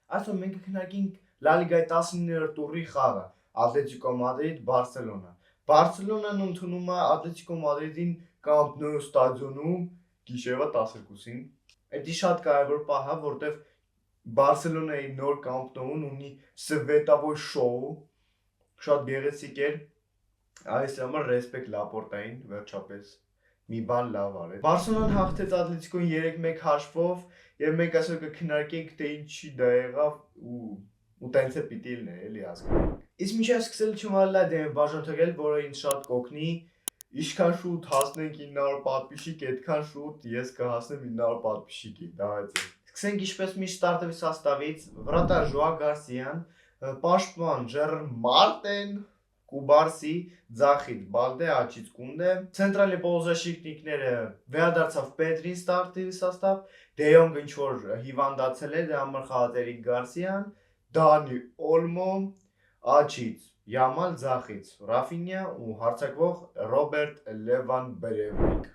Այսօր մենք կքննարկենք Լա Լիգայի 19-րդ տուրի խաղը Ատլետիկո Մադրիդ Բարսելոնա։ Բարսելոնան ընդունում է Ատլետիկո Մադրիդին Կամպ Նու ստադիոնում գիշերվա 12-ին։ Դա շատ կարևոր պահ է, որտեղ Բարսելոնայի նոր Կամպ Նուուն ունի սվետավոր շոու, շատ գեղեցիկ էր, այս համար ռեսպեկտ Լապորտային, վերջապես մի բան լավ արեց։ Բարսելոնան հաղթեց Ատլետիկոն 3-1 հաշվով եւ մենք այսօր կքննարկենք թե ինչի դա եղավ ու տենց է պիտի լիներ, էլի հասկանանք։ Իսկ միշտ սկսել չմալա դե բաժանորդել, որը ինձ շատ կօգնի։ Ինչքան շուտ հասնենք 900 պատպիսիկ, այդքան շուտ ես կհասնեմ 900 պատպիսիկի, давайте։ Սկսենք ինչպես միշտ ստարտովի սաստավից, վրատար Ժոա Գարսիան, պաշտպան Ժերար Մարտեն, Կուբարսի, Ձախիտ Բալդե, Աչից Կունդե, ցենտրալի պոլոզաշիկնիկները վերադարձավ Պետրին ստարտովի սաստավ, Դե Յոնգը ինչ-որ հիվանդացել է, դրա համար խաղաց Էրիկ Գարսիան, Դանի Օլմո, Աչից Յամալ, Ձախից Ռաֆինյա ու հարձակվող Ռոբերտ Լևանդբրևնիկ։